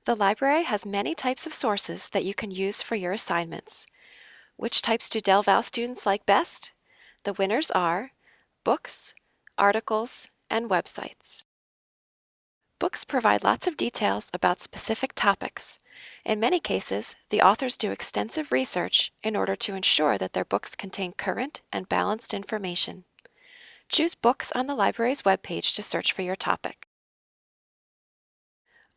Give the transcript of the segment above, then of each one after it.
The library has many types of sources that you can use for your assignments. Which types do Del Val students like best? The winners are books, articles, and websites. Books provide lots of details about specific topics. In many cases, the authors do extensive research in order to ensure that their books contain current and balanced information. Choose Books on the library's webpage to search for your topic.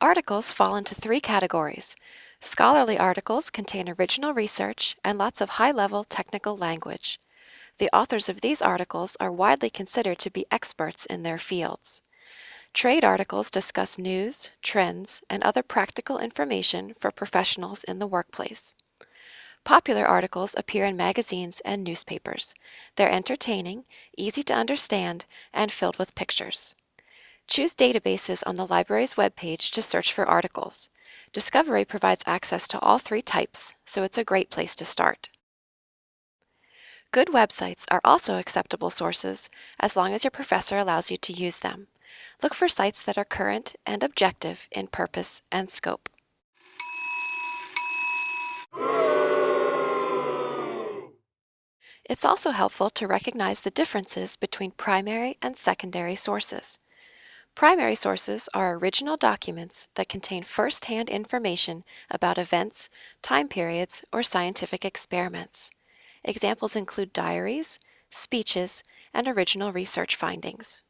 Articles fall into three categories. Scholarly articles contain original research and lots of high-level technical language. The authors of these articles are widely considered to be experts in their fields. Trade articles discuss news, trends, and other practical information for professionals in the workplace. Popular articles appear in magazines and newspapers. They're entertaining, easy to understand, and filled with pictures. Choose databases on the library's webpage to search for articles. Discovery provides access to all three types, so it's a great place to start. Good websites are also acceptable sources as long as your professor allows you to use them. Look for sites that are current and objective in purpose and scope. It's also helpful to recognize the differences between primary and secondary sources. Primary sources are original documents that contain first-hand information about events, time periods, or scientific experiments. Examples include diaries, speeches, and original research findings.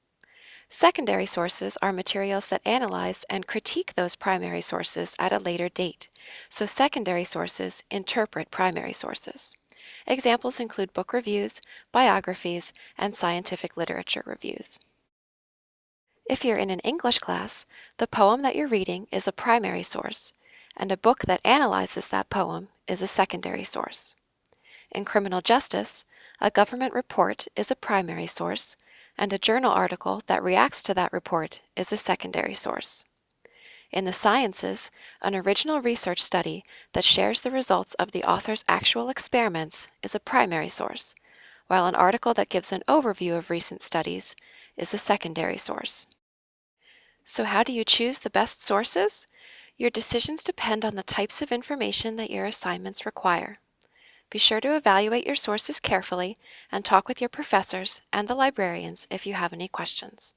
Secondary sources are materials that analyze and critique those primary sources at a later date, so secondary sources interpret primary sources. Examples include book reviews, biographies, and scientific literature reviews. If you're in an English class, the poem that you're reading is a primary source, and a book that analyzes that poem is a secondary source. In criminal justice, a government report is a primary source, and a journal article that reacts to that report is a secondary source. In the sciences, an original research study that shares the results of the author's actual experiments is a primary source, while an article that gives an overview of recent studies is a secondary source. So how do you choose the best sources? Your decisions depend on the types of information that your assignments require. Be sure to evaluate your sources carefully and talk with your professors and the librarians if you have any questions.